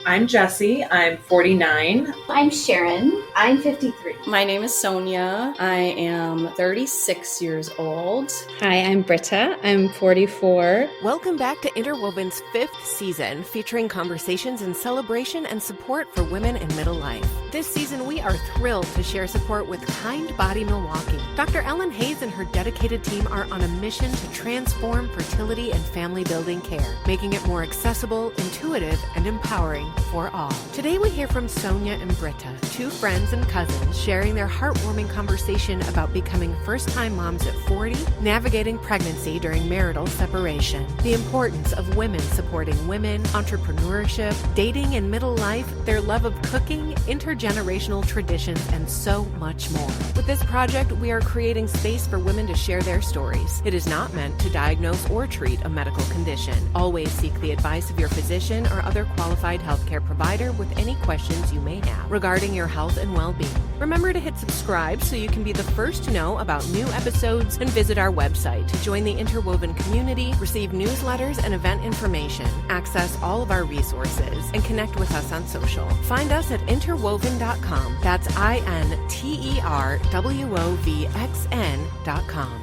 I'm Jessie. I'm 49. I'm Sharon. I'm 53. My name is Sonja. I am 36 years old. Hi, I'm Britta. I'm 44. Welcome back to Interwovxn's 5th season, featuring conversations and celebration and support for women in middle life. This season, we are thrilled to share support with Kind Body Milwaukee. Dr. Ellen Hayes and her dedicated team are on a mission to transform fertility and family building care, making it more accessible, intuitive, and empowering for all. Today, we hear from Sonja and Britta, two friends and cousins sharing their heartwarming conversation about becoming first-time moms at 40, navigating pregnancy during marital separation, the importance of women supporting women, entrepreneurship, dating in middle life, their love of cooking, intergenerational traditions, and so much more. With this project, we are creating space for women to share their stories. It is not meant to diagnose or treat a medical condition. Always seek the advice of your physician or other qualified healthcare provider with any questions you may have regarding your health and well-being. Remember to hit subscribe so you can be the first to know about new episodes, and visit our website to join the Interwoven community, receive newsletters and event information, access all of our resources, and connect with us on social. Find us at interwoven.com. That's interwovxn.com.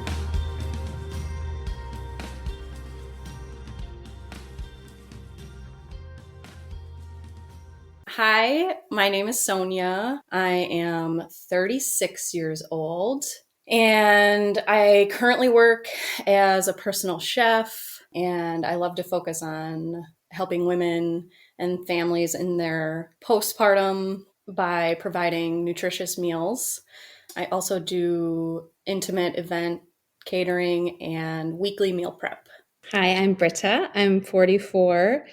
Hi, my name is Sonja. I am 36 years old, and I currently work as a personal chef, and I love to focus on helping women and families in their postpartum by providing nutritious meals. I also do intimate event catering and weekly meal prep. Hi, I'm Britta. I'm 44.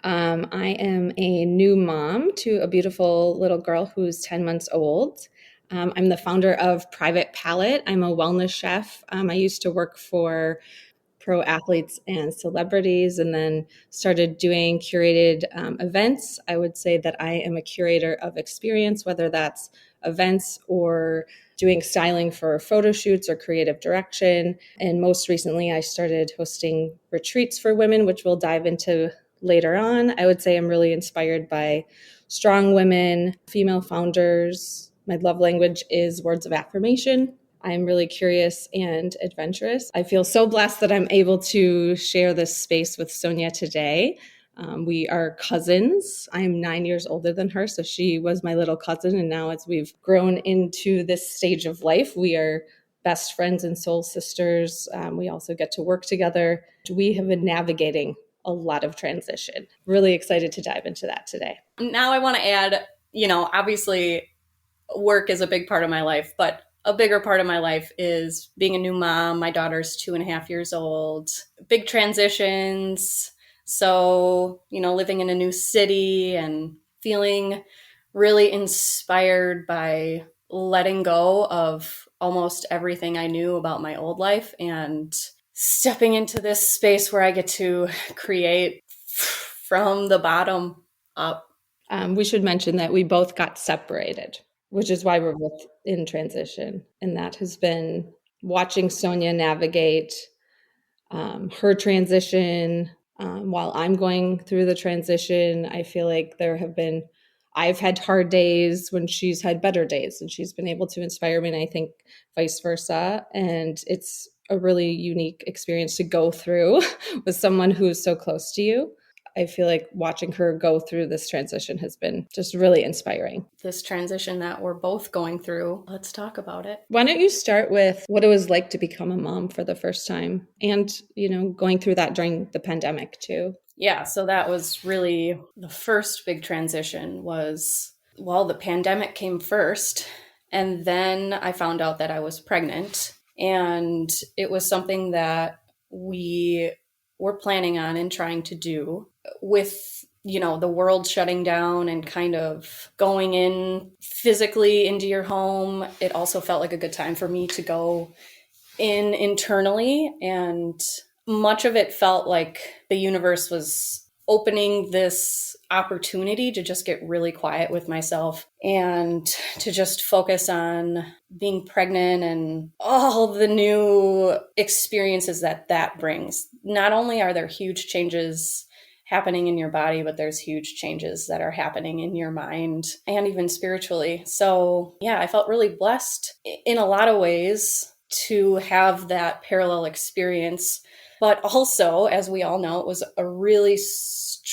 I am a new mom to a beautiful little girl who's 10 months old. I'm the founder of Private Palette. I'm a wellness chef. I used to work for pro athletes and celebrities, and then started doing curated events. I would say that I am a curator of experience, whether that's events or doing styling for photo shoots or creative direction. And most recently, I started hosting retreats for women, which we'll dive into later on. I would say I'm really inspired by strong women, female founders. My love language is words of affirmation. I'm really curious and adventurous. I feel so blessed that I'm able to share this space with Sonja today. We are cousins. I'm 9 years older than her, so she was my little cousin. And now as we've grown into this stage of life, we are best friends and soul sisters. We also get to work together. We have been navigating a lot of transition. Really excited to dive into that today. Now I want to add, obviously work is a big part of my life, but a bigger part of my life is being a new mom. My daughter's 2.5 years old, big transitions. So, living in a new city and feeling really inspired by letting go of almost everything I knew about my old life and stepping into this space where I get to create from the bottom up. We should mention that we both got separated, which is why we're both in transition. And that has been watching Sonja navigate her transition while I'm going through the transition. I feel like I've had hard days when she's had better days, and she's been able to inspire me, and I think vice versa. And it's a really unique experience to go through with someone who is so close to you. I feel like watching her go through this transition has been just really inspiring. This transition that we're both going through, let's talk about it. Why don't you start with what it was like to become a mom for the first time and, going through that during the pandemic too? Yeah, so that was really the first big transition the pandemic came first, and then I found out that I was pregnant, and it was something that we were planning on and trying to do with, the world shutting down and kind of going in physically into your home. It also felt like a good time for me to go in internally, and much of it felt like the universe was opening this opportunity to just get really quiet with myself and to just focus on being pregnant and all the new experiences that brings. Not only are there huge changes happening in your body, but there's huge changes that are happening in your mind and even spiritually. So yeah, I felt really blessed in a lot of ways to have that parallel experience. But also, as we all know, it was a really stressful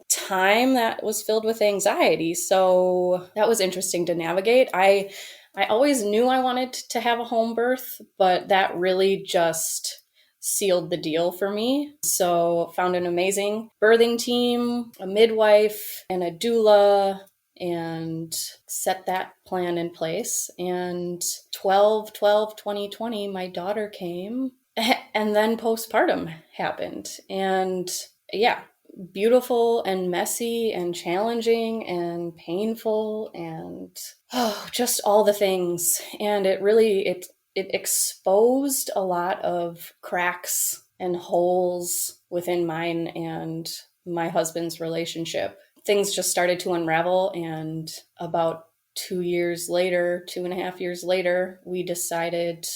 time that was filled with anxiety. So that was interesting to navigate. I always knew I wanted to have a home birth, but that really just sealed the deal for me. So found an amazing birthing team, a midwife, and a doula, and set that plan in place. And 2020 my daughter came, and then postpartum happened. And yeah, beautiful and messy and challenging and painful and just all the things. And it exposed a lot of cracks and holes within mine and my husband's relationship. Things just started to unravel, and about 2.5 years later, we decided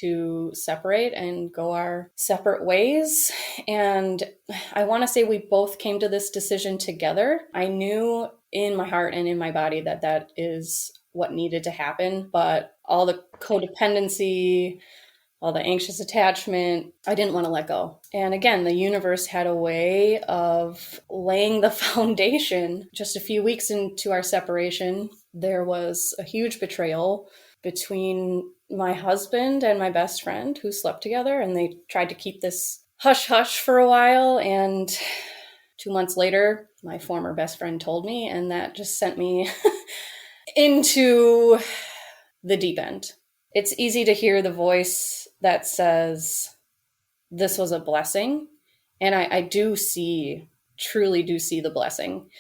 to separate and go our separate ways. And I want to say we both came to this decision together. I knew in my heart and in my body that that is what needed to happen, but all the codependency, all the anxious attachment, I didn't want to let go. And again, the universe had a way of laying the foundation. Just a few weeks into our separation, there was a huge betrayal between my husband and my best friend who slept together, and they tried to keep this hush hush for a while. And 2 months later, my former best friend told me, and that just sent me into the deep end. It's easy to hear the voice that says this was a blessing. And I truly do see the blessing,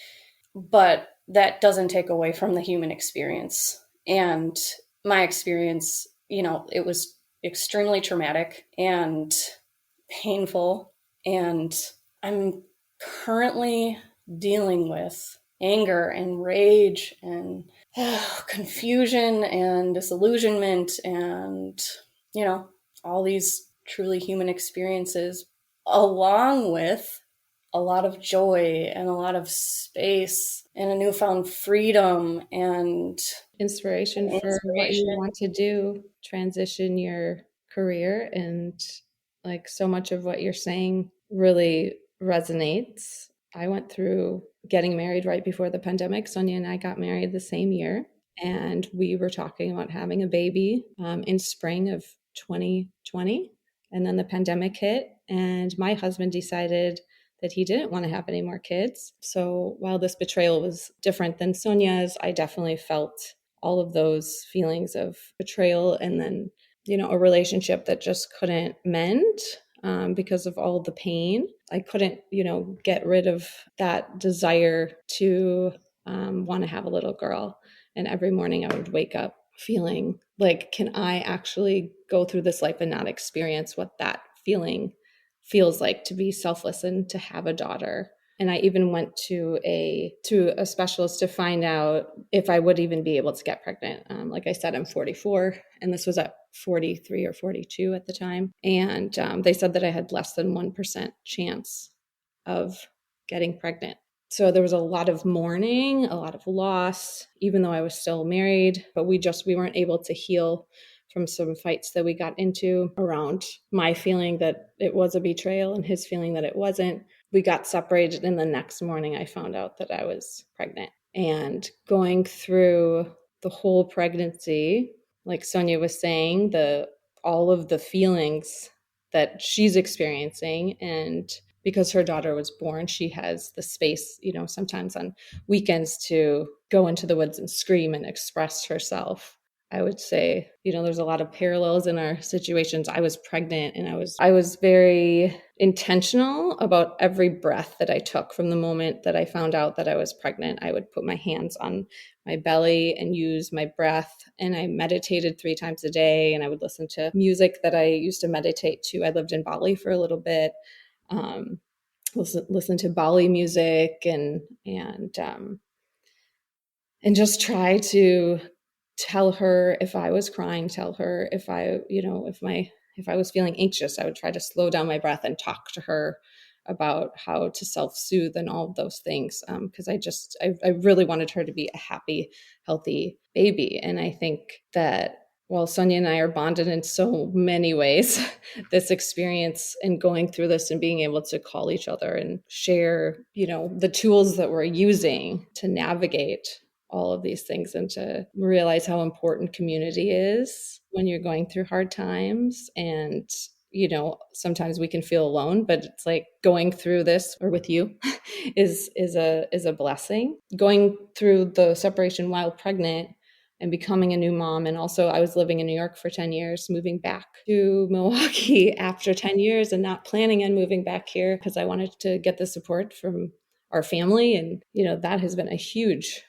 but that doesn't take away from the human experience. And my experience, it was extremely traumatic and painful. And I'm currently dealing with anger and rage and confusion and disillusionment and, all these truly human experiences, along with a lot of joy and a lot of space and a newfound freedom and inspiration for what you want to do, transition your career. And like so much of what you're saying really resonates. I went through getting married right before the pandemic. Sonja and I got married the same year, and we were talking about having a baby in spring of 2020. And then the pandemic hit, and my husband decided that he didn't want to have any more kids. So while this betrayal was different than Sonja's, I definitely felt all of those feelings of betrayal, and then, a relationship that just couldn't mend because of all the pain. I couldn't, get rid of that desire to want to have a little girl. And every morning I would wake up feeling like, can I actually go through this life and not experience what that feeling feels like to be selfless and to have a daughter? And I even went to a specialist to find out if I would even be able to get pregnant. Like I said, I'm 44, and this was at 43 or 42 at the time. And they said that I had less than 1% chance of getting pregnant. So there was a lot of mourning, a lot of loss, even though I was still married, but we weren't able to heal from some fights that we got into around my feeling that it was a betrayal and his feeling that it wasn't. We got separated, and the next morning I found out that I was pregnant. And going through the whole pregnancy, like Sonja was saying, all of the feelings that she's experiencing, and because her daughter was born, she has the space, sometimes on weekends to go into the woods and scream and express herself. I would say, there's a lot of parallels in our situations. I was pregnant, and I was very intentional about every breath that I took. From the moment that I found out that I was pregnant, I would put my hands on my belly and use my breath. And I meditated 3 times a day, and I would listen to music that I used to meditate to. I lived in Bali for a little bit. Listen to Bali music and just try to tell her if I was crying, tell her if I was feeling anxious, I would try to slow down my breath and talk to her about how to self-soothe and all of those things. Because I really wanted her to be a happy, healthy baby. And I think that while Sonja and I are bonded in so many ways, this experience and going through this and being able to call each other and share, the tools that we're using to navigate all of these things and to realize how important community is when you're going through hard times. And sometimes we can feel alone, but it's like going through this or with you is a blessing. Going through the separation while pregnant and becoming a new mom. And also I was living in New York for 10 years, moving back to Milwaukee after 10 years and not planning on moving back here because I wanted to get the support from our family. And, that has been a huge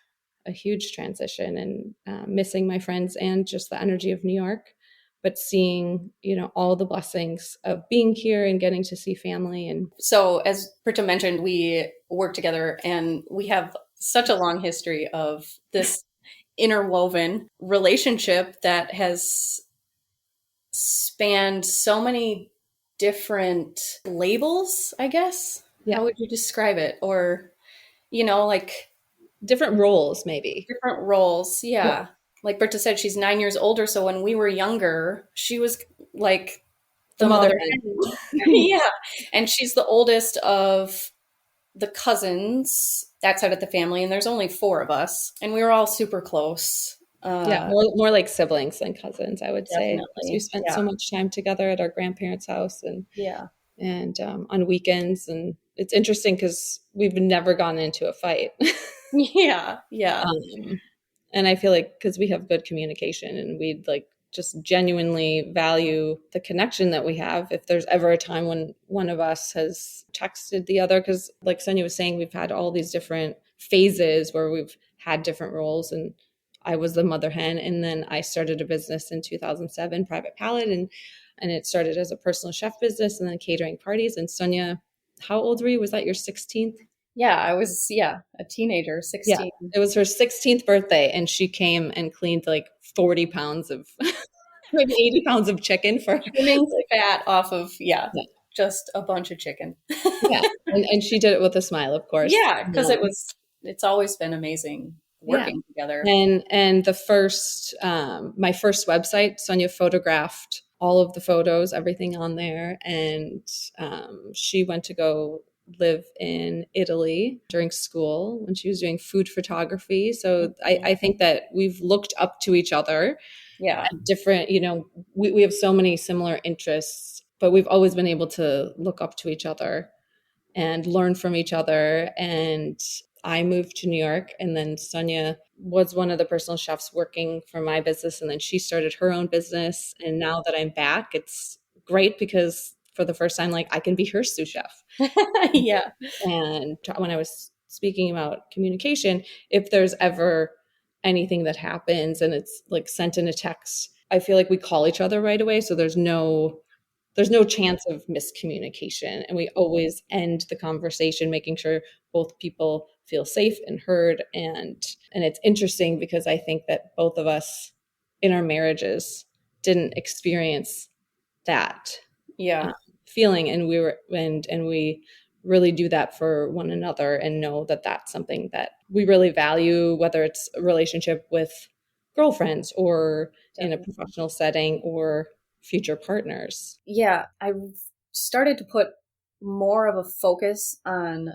transition, and missing my friends and just the energy of New York, but seeing, all the blessings of being here and getting to see family. And so as Britta mentioned, we work together and we have such a long history of this interwoven relationship that has spanned so many different labels, I guess. Yeah. How would you describe it? Or, like different roles, maybe. Different roles, yeah. Like Britta said, she's 9 years older. So when we were younger, she was like the mother. Yeah. And she's the oldest of the cousins, that side of the family. And there's only 4 of us. And we were all super close. More like siblings than cousins, I would say. We spent so much time together at our grandparents' house and on weekends. And it's interesting because we've never gone into a fight. Yeah. And I feel like because we have good communication and we'd like just genuinely value the connection that we have. If there's ever a time when one of us has texted the other, because like Sonja was saying, we've had all these different phases where we've had different roles, and I was the mother hen. And then I started a business in 2007, Private Palette, and it started as a personal chef business and then catering parties. And Sonja, how old were you? Was that your 16th? Yeah, I was, a teenager, 16. Yeah, it was her 16th birthday, and she came and cleaned like 40 pounds of, maybe 80 pounds of chicken for trimming fat off of, just a bunch of chicken. Yeah, and she did it with a smile, of course. Yeah, because it's always been amazing working together. And the first, my first website, Sonja photographed all of the photos, everything on there, and she went to go live in Italy during school when she was doing food photography. So I think that we've looked up to each other. Yeah. Different, we have so many similar interests, but we've always been able to look up to each other and learn from each other. And I moved to New York, and then Sonja was one of the personal chefs working for my business. And then she started her own business. And now that I'm back, it's great because for the first time, like I can be her sous chef. Yeah. And when I was speaking about communication, if there's ever anything that happens and it's like sent in a text, I feel like we call each other right away. So there's no chance of miscommunication. And we always end the conversation making sure both people feel safe and heard. And it's interesting because I think that both of us in our marriages didn't experience that feeling. And we really do that for one another and know that that's something that we really value, whether it's a relationship with girlfriends or in a professional setting or future partners. Yeah, I've started to put more of a focus on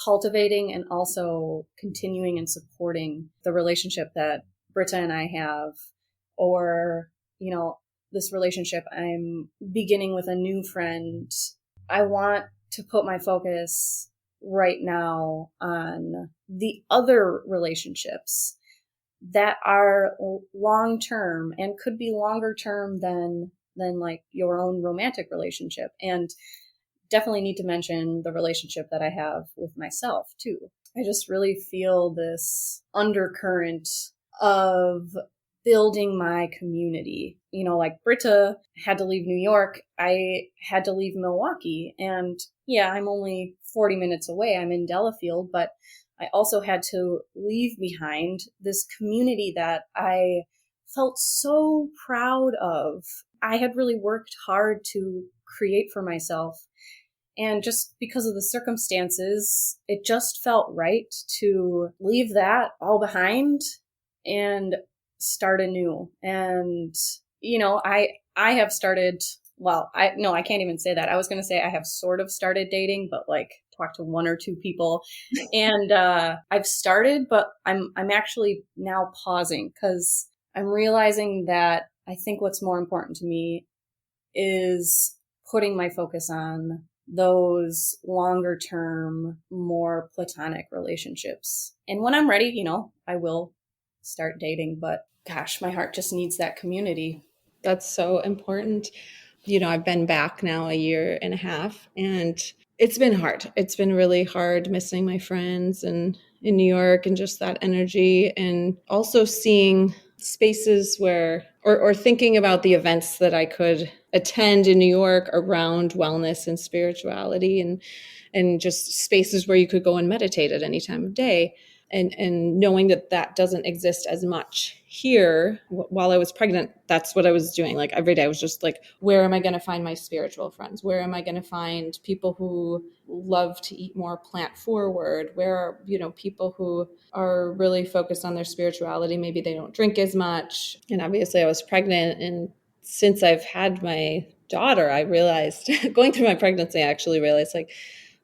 cultivating and also continuing and supporting the relationship that Britta and I have, or, this relationship I'm beginning with a new friend. I want to put my focus right now on the other relationships that are long-term and could be longer term than like your own romantic relationship. And definitely need to mention the relationship that I have with myself too. I just really feel this undercurrent of building my community. Like Britta had to leave New York. I had to leave Milwaukee. And I'm only 40 minutes away. I'm in Delafield, but I also had to leave behind this community that I felt so proud of. I had really worked hard to create for myself. And just because of the circumstances, it just felt right to leave that all behind and start anew. And, I have started, I can't even say that. I was going to say I have sort of started dating, but like talked to one or two people and I've started, but I'm actually now pausing because I'm realizing that I think what's more important to me is putting my focus on those longer term, more platonic relationships. And when I'm ready, I will start dating, but gosh, my heart just needs that community. That's so important. I've been back now a year and a half, and it's been hard. It's been really hard missing my friends and in New York and just that energy, and also seeing spaces where, or thinking about the events that I could attend in New York around wellness and spirituality, and just spaces where you could go and meditate at any time of day. And knowing that doesn't exist as much here. While I was pregnant, that's what I was doing. Like every day I was just like, where am I going to find my spiritual friends? Where am I going to find people who love to eat more plant forward? Where are, people who are really focused on their spirituality? Maybe they don't drink as much. And obviously I was pregnant. And since I've had my daughter, I realized going through my pregnancy, I actually realized like,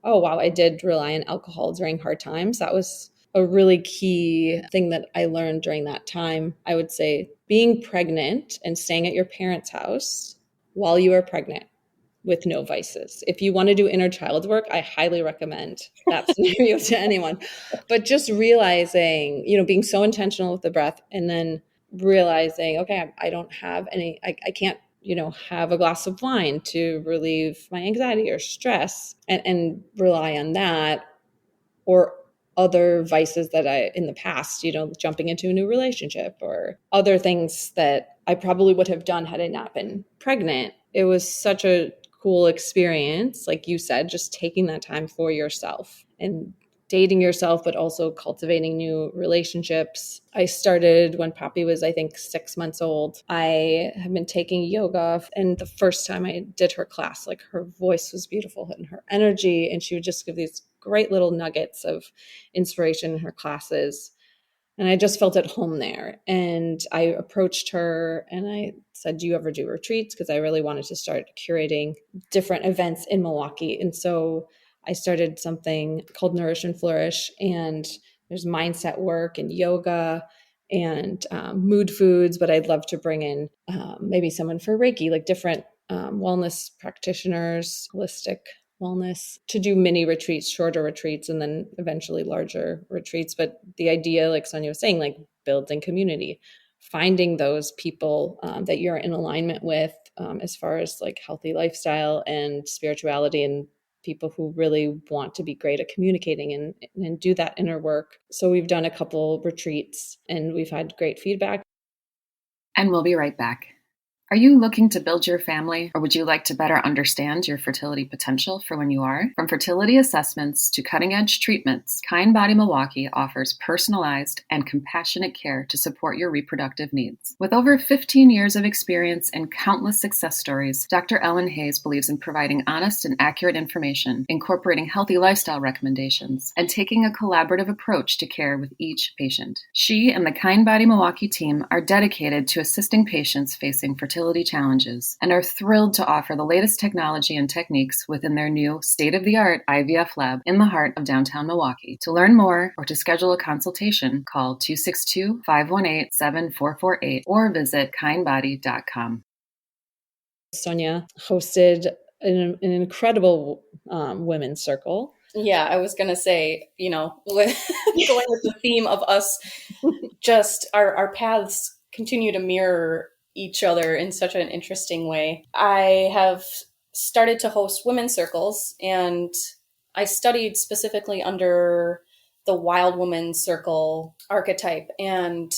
oh, wow, I did rely on alcohol during hard times. That was a really key thing that I learned during that time. I would say being pregnant and staying at your parents' house while you are pregnant with no vices. If you want to do inner child work, I highly recommend that scenario to anyone. But just realizing, being so intentional with the breath, and then realizing, okay, I don't have any, I can't, have a glass of wine to relieve my anxiety or stress, and rely on that, or other vices that I, in the past, jumping into a new relationship or other things that I probably would have done had I not been pregnant. It was such a cool experience. Like you said, just taking that time for yourself and dating yourself, but also cultivating new relationships. I started when Poppy was, I think, 6 months old. I have been taking yoga, and the first time I did her class, like her voice was beautiful and her energy, and she would just give these great little nuggets of inspiration in her classes. And I just felt at home there. And I approached her and I said, do you ever do retreats? Because I really wanted to start curating different events in Milwaukee. And so I started something called Nourish and Flourish. And there's mindset work and yoga and mood foods. But I'd love to bring in maybe someone for Reiki, like different wellness practitioners, holistic wellness, to do mini retreats, shorter retreats, and then eventually larger retreats. But the idea, like Sonja was saying, like building community, finding those people that you're in alignment with as far as like healthy lifestyle and spirituality, and people who really want to be great at communicating and do that inner work. So we've done a couple retreats and we've had great feedback. And we'll be right back. Are you looking to build your family, or would you like to better understand your fertility potential for when you are? From fertility assessments to cutting-edge treatments, Kind Body Milwaukee offers personalized and compassionate care to support your reproductive needs. With over 15 years of experience and countless success stories, Dr. Ellen Hayes believes in providing honest and accurate information, incorporating healthy lifestyle recommendations, and taking a collaborative approach to care with each patient. She and the Kind Body Milwaukee team are dedicated to assisting patients facing fertility challenges and are thrilled to offer the latest technology and techniques within their new state-of-the-art IVF lab in the heart of downtown Milwaukee. To learn more or to schedule a consultation, call 262-518-7448 or visit kindbody.com. Sonja hosted an incredible women's circle. Yeah, I was going to say, going with the theme of us, just our paths continue to mirror each other in such an interesting way. I have started to host women's circles, and I studied specifically under the wild woman circle archetype. And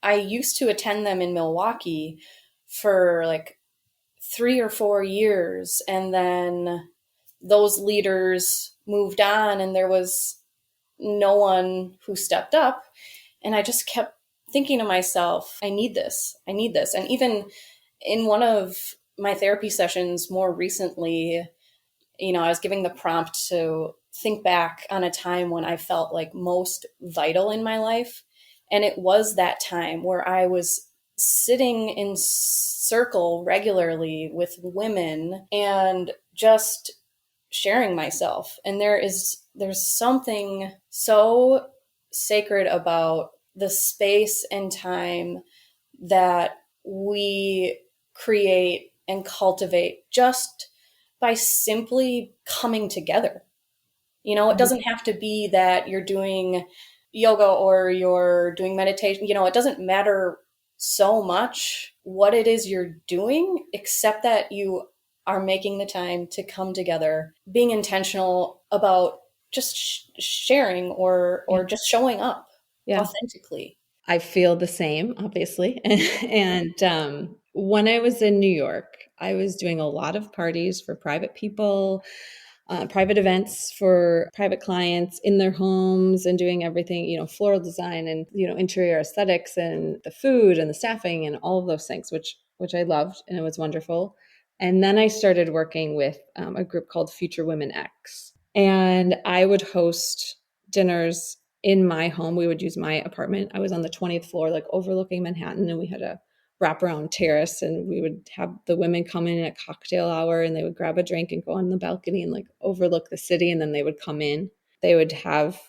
I used to attend them in Milwaukee for like 3 or 4 years. And then those leaders moved on and there was no one who stepped up. And I just kept thinking to myself, I need this. And even in one of my therapy sessions more recently, I was giving the prompt to think back on a time when I felt like most vital in my life. And it was that time where I was sitting in circle regularly with women and just sharing myself. And there's something so sacred about the space and time that we create and cultivate just by simply coming together. It doesn't have to be that you're doing yoga or you're doing meditation. It doesn't matter so much what it is you're doing, except that you are making the time to come together, being intentional about just sharing or just showing up authentically. I feel the same, obviously. And when I was in New York, I was doing a lot of parties for private people, private events for private clients in their homes, and doing everything, floral design and, interior aesthetics and the food and the staffing and all of those things, which I loved, and it was wonderful. And then I started working with a group called Future Women X, and I would host dinners in my home. We would use my apartment. I was on the 20th floor, like overlooking Manhattan, and we had a wraparound terrace, and we would have the women come in at cocktail hour, and they would grab a drink and go on the balcony and like overlook the city. And then they would come in, they would have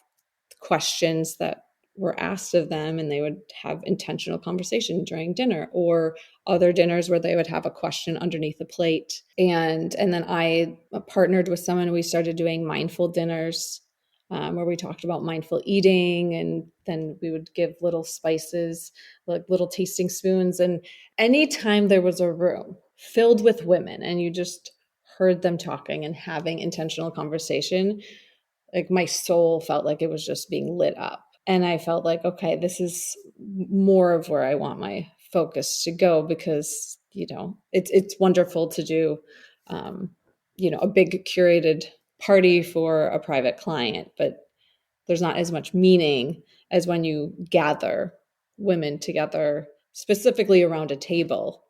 questions that were asked of them, and they would have intentional conversation during dinner, or other dinners where they would have a question underneath the plate. And then I partnered with someone. We started doing mindful dinners, where we talked about mindful eating, and then we would give little spices, like little tasting spoons. And anytime there was a room filled with women and you just heard them talking and having intentional conversation, like my soul felt like it was just being lit up. And I felt like, okay, this is more of where I want my focus to go, because, it's wonderful to do, a big curated party for a private client, but there's not as much meaning as when you gather women together specifically around a table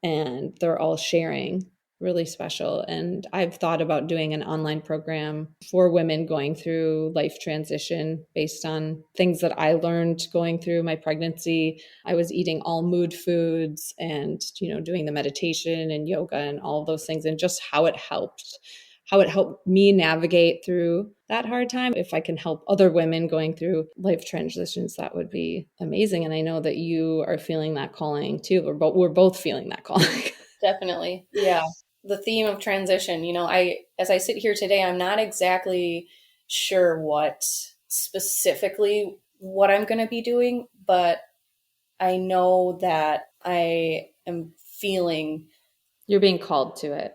and they're all sharing. Really special. And I've thought about doing an online program for women going through life transition based on things that I learned going through my pregnancy. I was eating all mood foods and, doing the meditation and yoga and all of those things, and just how it helped me navigate through that hard time. If I can help other women going through life transitions, that would be amazing. And I know that you are feeling that calling too. We're both feeling that calling. Definitely. Yeah. The theme of transition, as I sit here today, I'm not exactly sure what I'm going to be doing, but I know that I am feeling. You're being called to it.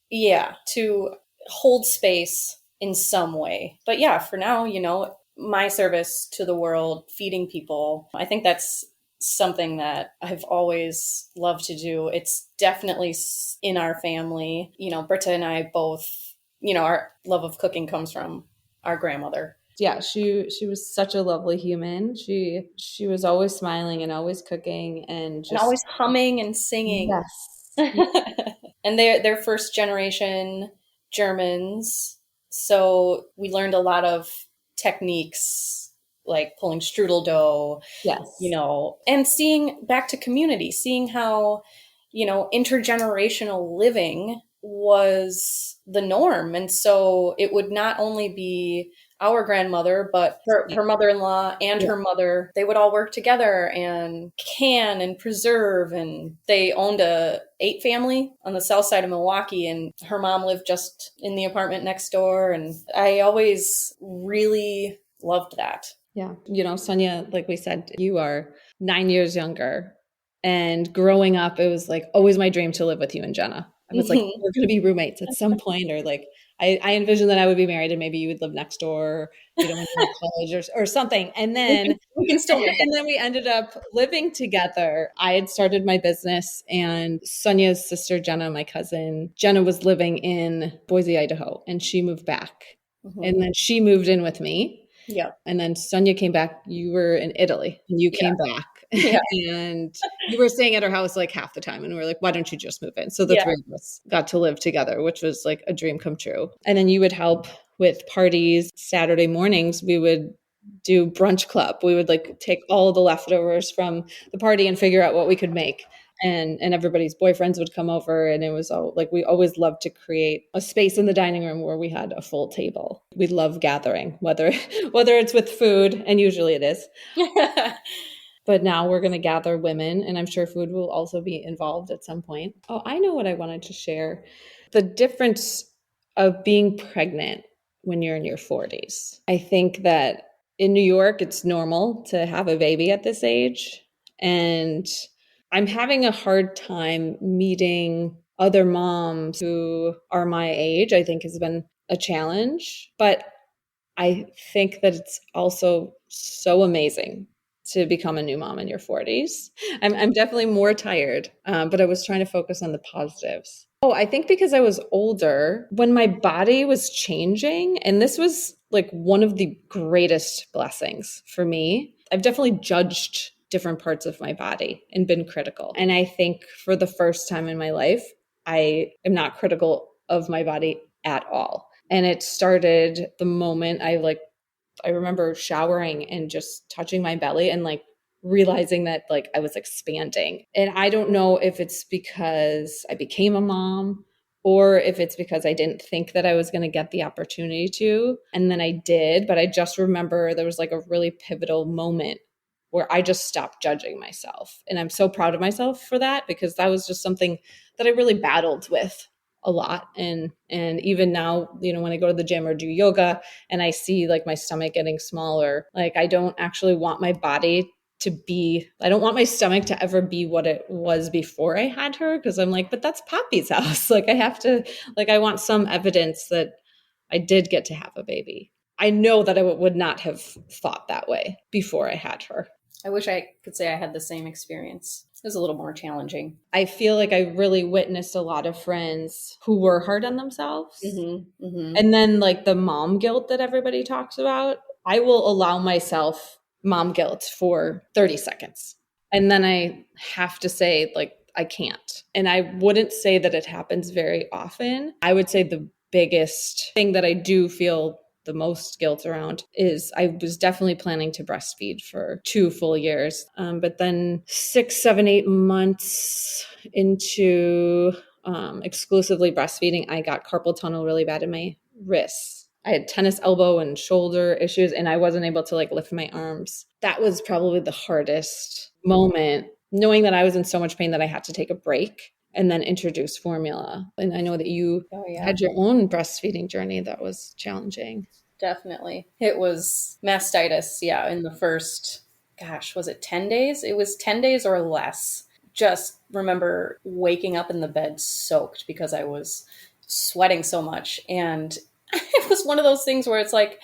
Yeah. To hold space in some way. But yeah, for now, my service to the world, feeding people, I think that's something that I've always loved to do. It's definitely in our family. Britta and I both, our love of cooking comes from our grandmother. Yeah, she was such a lovely human. She was always smiling and always cooking and always humming and singing. Yes. And they're first generation Germans. So we learned a lot of techniques like pulling strudel dough, yes, and seeing back to community, seeing how, intergenerational living was the norm. And so it would not only be our grandmother, but her mother-in-law and her mother, they would all work together and can and preserve. And they owned a 8 family on the south side of Milwaukee, and her mom lived just in the apartment next door. And I always really loved that. Yeah. Sonja, like we said, you are 9 years younger, and growing up, it was like always my dream to live with you and Jenna. I was like, we're going to be roommates at some point, or like, I envisioned that I would be married and maybe you would live next door, when you went to college or something. And then and then we ended up living together. I had started my business, and Sonja's sister, Jenna, my cousin, Jenna was living in Boise, Idaho, and she moved back. Mm-hmm. And then she moved in with me. Yeah. And then Sonja came back. You were in Italy and you came back. Yeah. And you were staying at our house like half the time. And we were like, why don't you just move in? So the Yeah. three of us got to live together, which was like a dream come true. And then you would help with parties. Saturday mornings, we would do brunch club. We would like take all the leftovers from the party and figure out what we could make. And everybody's boyfriends would come over, and it was all like we always loved to create a space in the dining room where we had a full table. We love gathering, whether it's with food, and usually it is. But now we're going to gather women, and I'm sure food will also be involved at some point. Oh, I know what I wanted to share. The difference of being pregnant when you're in your 40s. I think that in New York, it's normal to have a baby at this age. And I'm having a hard time meeting other moms who are my age. I think has been a challenge, but I think that it's also so amazing to become a new mom in your 40s. I'm definitely more tired, but I was trying to focus on the positives. Oh, I think because I was older, when my body was changing, and this was like one of the greatest blessings for me, I've definitely judged different parts of my body and been critical. And I think for the first time in my life, I am not critical of my body at all. And it started the moment I remember showering and just touching my belly and like realizing that like I was expanding. And I don't know if it's because I became a mom or if it's because I didn't think that I was going to get the opportunity to. And then I did, but I just remember there was like a really pivotal moment where I just stopped judging myself. And I'm so proud of myself for that because that was just something that I really battled with a lot. And even now, when I go to the gym or do yoga and I see like my stomach getting smaller, like I don't actually want my body I don't want my stomach to ever be what it was before I had her. Cause I'm like, but that's Poppy's house. Like I want some evidence that I did get to have a baby. I know that I would not have thought that way before I had her. I wish I could say I had the same experience. It was a little more challenging. I feel like I really witnessed a lot of friends who were hard on themselves. Mm-hmm, mm-hmm. And then like the mom guilt that everybody talks about, I will allow myself mom guilt for 30 seconds. And then I have to say like, I can't. And I wouldn't say that it happens very often. I would say the biggest thing that I do feel the most guilt around is I was definitely planning to breastfeed for 2 full years. But then 6, 7, 8 months into exclusively breastfeeding, I got carpal tunnel really bad in my wrists. I had tennis elbow and shoulder issues, and I wasn't able to like lift my arms. That was probably the hardest moment, knowing that I was in so much pain that I had to take a break and then introduce formula. And I know that you had your own breastfeeding journey that was challenging. Definitely. It was mastitis. Yeah. In the first, was it 10 days? It was 10 days or less. Just remember waking up in the bed soaked because I was sweating so much. And it was one of those things where it's like,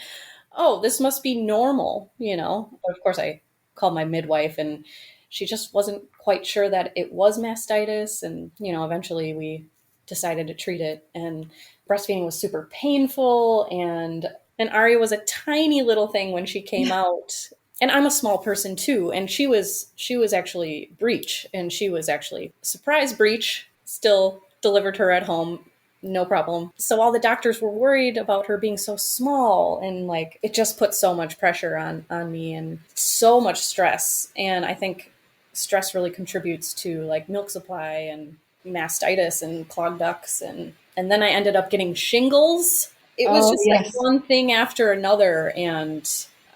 oh, this must be normal, But of course I called my midwife and she just wasn't quite sure that it was mastitis. And, eventually we decided to treat it, and breastfeeding was super painful. And Ari was a tiny little thing when she came out. And I'm a small person too. And she was actually breech, and she was actually surprise breech, still delivered her at home. No problem. So all the doctors were worried about her being so small, and like it just put so much pressure on me and so much stress. And I think stress really contributes to like milk supply and mastitis and clogged ducts. And then I ended up getting shingles. It was just like one thing after another. And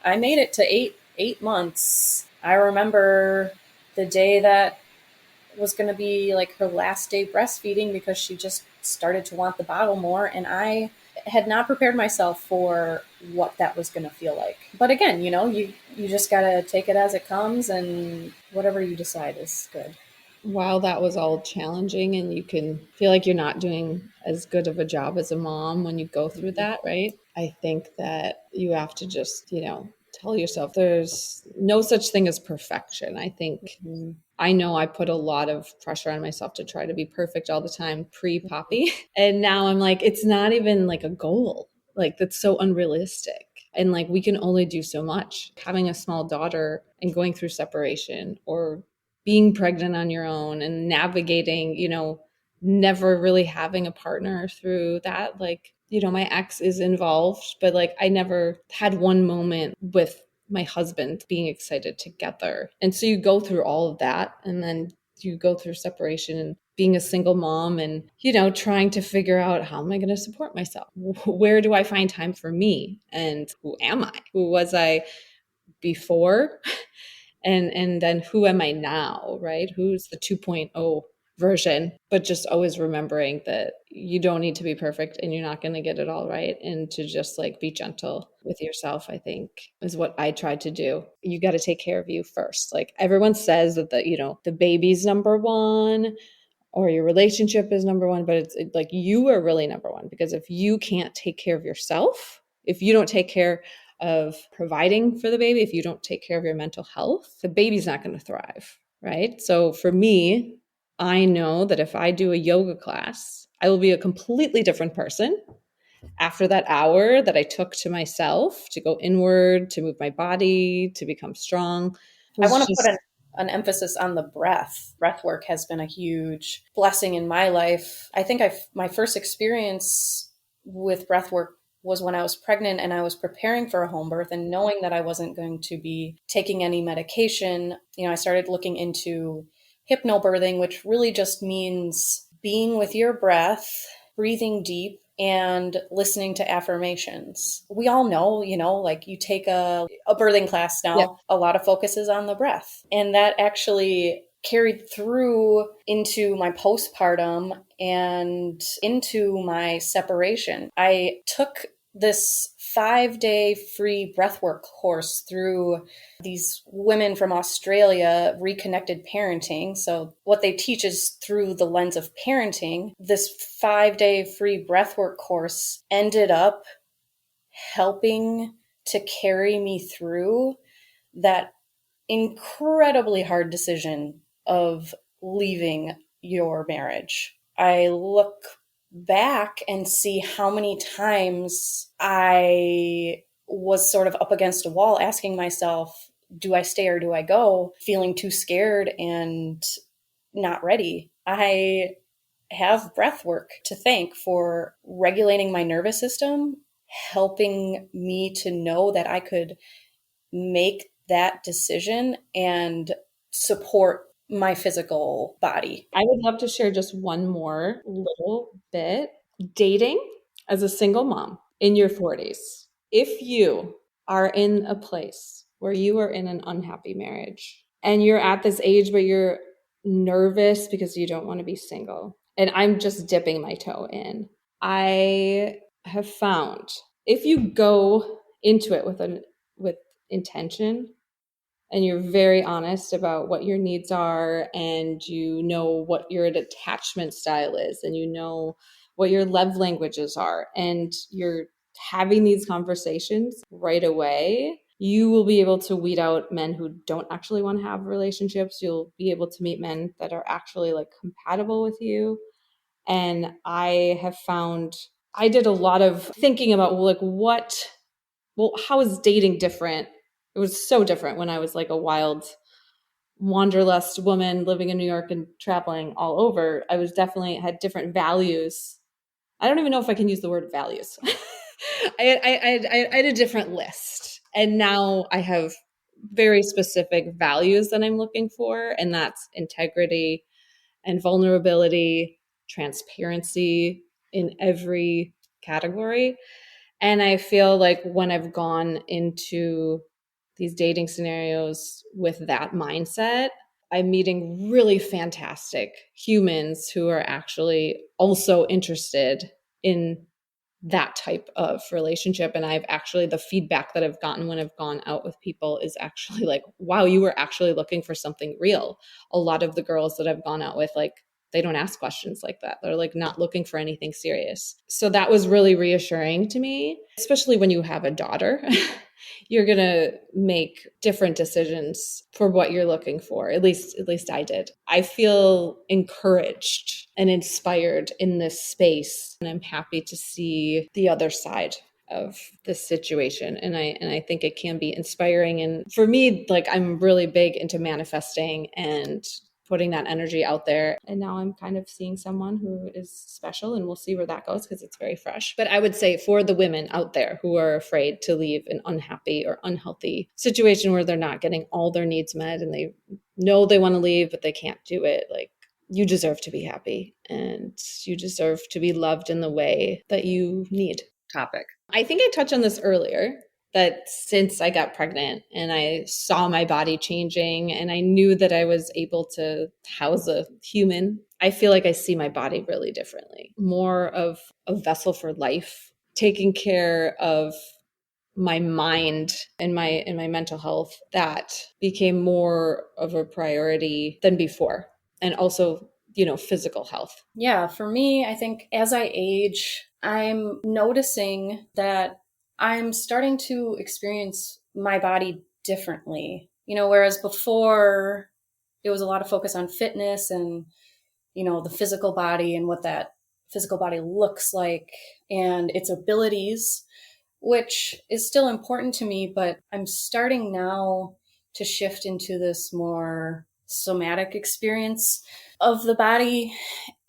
I made it to eight months. I remember the day that was going to be like her last day breastfeeding because she just started to want the bottle more. And I had not prepared myself for what that was going to feel like. But again, you just got to take it as it comes, and whatever you decide is good. While that was all challenging, and you can feel like you're not doing as good of a job as a mom when you go through that, right? I think that you have to just, tell yourself there's no such thing as perfection. I think I know I put a lot of pressure on myself to try to be perfect all the time pre-Poppy. And now I'm like, it's not even like a goal. Like that's so unrealistic. And like, we can only do so much. Having a small daughter and going through separation or being pregnant on your own and navigating, never really having a partner through that. Like, my ex is involved, but like, I never had one moment with my husband being excited together. And so you go through all of that, and then you go through separation and being a single mom and, trying to figure out, how am I going to support myself? Where do I find time for me? And who am I? Who was I before? And then who am I now, right? Who's the 2.0 version? But just always remembering that you don't need to be perfect and you're not going to get it all right. And to just like be gentle with yourself, I think, is what I tried to do. You got to take care of you first. Like, everyone says that the baby's number one, or your relationship is number one, but it's like, you are really number one, because if you can't take care of yourself, if you don't take care of providing for the baby, if you don't take care of your mental health, the baby's not going to thrive, right? So for me, I know that if I do a yoga class, I will be a completely different person after that hour that I took to myself, to go inward, to move my body, to become strong. I want to put an emphasis on the breath. Breath work has been a huge blessing in my life. I think my first experience with breath work was when I was pregnant and I was preparing for a home birth, and knowing that I wasn't going to be taking any medication, I started looking into hypnobirthing, which really just means being with your breath, breathing deep, and listening to affirmations. We all know, like, you take a birthing class now, yep, a lot of focus is on the breath. And that actually carried through into my postpartum and into my separation. I took this 5-day free breathwork course through these women from Australia, Reconnected Parenting. So what they teach is through the lens of parenting. This 5-day free breathwork course ended up helping to carry me through that incredibly hard decision of leaving your marriage. I look back and see how many times I was sort of up against a wall, asking myself, do I stay or do I go? Feeling too scared and not ready. I have breath work to thank for regulating my nervous system, helping me to know that I could make that decision and support my physical body. I would love to share just one more little bit. Dating as a single mom in your 40s. If you are in a place where you are in an unhappy marriage and you're at this age, but you're nervous because you don't want to be single, and I'm just dipping my toe in, I have found if you go into it with intention, and you're very honest about what your needs are, and you know what your attachment style is, and you know what your love languages are, and you're having these conversations right away, you will be able to weed out men who don't actually want to have relationships. You'll be able to meet men that are actually like compatible with you. And I have found, I did a lot of thinking about how is dating different? It was so different when I was like a wild wanderlust woman living in New York and traveling all over. I was definitely had different values. I don't even know if I can use the word values. I had a different list. And now I have very specific values that I'm looking for. And that's integrity and vulnerability, transparency in every category. And I feel like when I've gone into these dating scenarios with that mindset, I'm meeting really fantastic humans who are actually also interested in that type of relationship. And I've actually, the feedback that I've gotten when I've gone out with people is actually like, wow, you were actually looking for something real. A lot of the girls that I've gone out with, like, they don't ask questions like that. They're like not looking for anything serious. So that was really reassuring to me, especially when you have a daughter. You're going to make different decisions for what you're looking for. At least I did. I feel encouraged and inspired in this space, and I'm happy to see the other side of this situation. And I think it can be inspiring. And for me, like, I'm really big into manifesting and putting that energy out there. And now I'm kind of seeing someone who is special, and we'll see where that goes because it's very fresh. But I would say for the women out there who are afraid to leave an unhappy or unhealthy situation where they're not getting all their needs met and they know they want to leave, but they can't do it, like, you deserve to be happy and you deserve to be loved in the way that you need. Topic. I think I touched on this earlier, that since I got pregnant and I saw my body changing and I knew that I was able to house a human, I feel like I see my body really differently. More of a vessel for life, taking care of my mind and my mental health. That became more of a priority than before. And also, physical health. Yeah, for me, I think as I age, I'm noticing that I'm starting to experience my body differently. Whereas before it was a lot of focus on fitness and, the physical body and what that physical body looks like and its abilities, which is still important to me, but I'm starting now to shift into this more somatic experience of the body,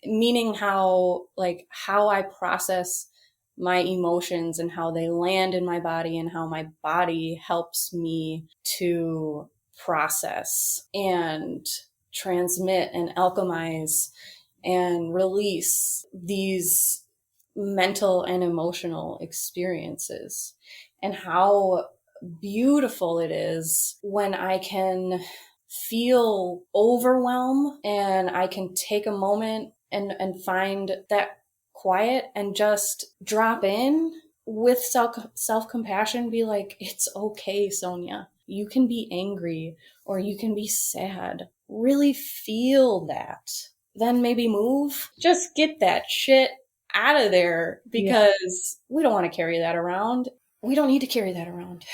meaning how I process my emotions and how they land in my body and how my body helps me to process and transmit and alchemize and release these mental and emotional experiences, and how beautiful it is when I can feel overwhelm and I can take a moment and find that quiet and just drop in with self-compassion, be like, it's okay, Sonja. You can be angry or you can be sad. Really feel that. Then maybe move. Just get that shit out of there, because we don't want to carry that around. We don't need to carry that around.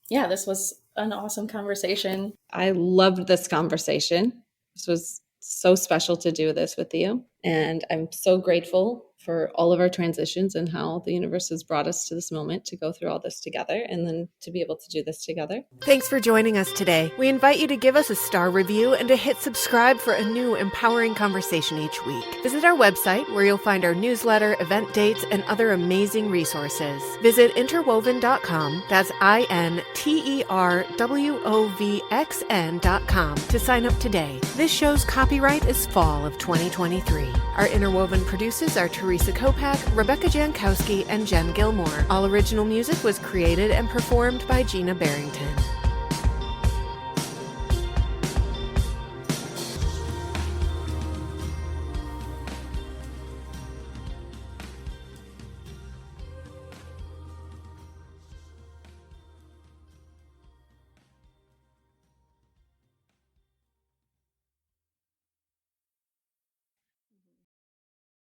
Yeah, this was an awesome conversation. I loved this conversation. This was so special to do this with you. And I'm so grateful for all of our transitions and how the universe has brought us to this moment to go through all this together and then to be able to do this together. Thanks for joining us today. We invite you to give us a star review and to hit subscribe for a new empowering conversation each week. Visit our website where you'll find our newsletter, event dates, and other amazing resources. Visit interwoven.com, that's interwovxn.com, to sign up today. This show's copyright is fall of 2023. Our Interwoven producers are Teresa Kopak, Rebecca Jankowski, and Jen Gilmore. All original music was created and performed by Gina Barrington.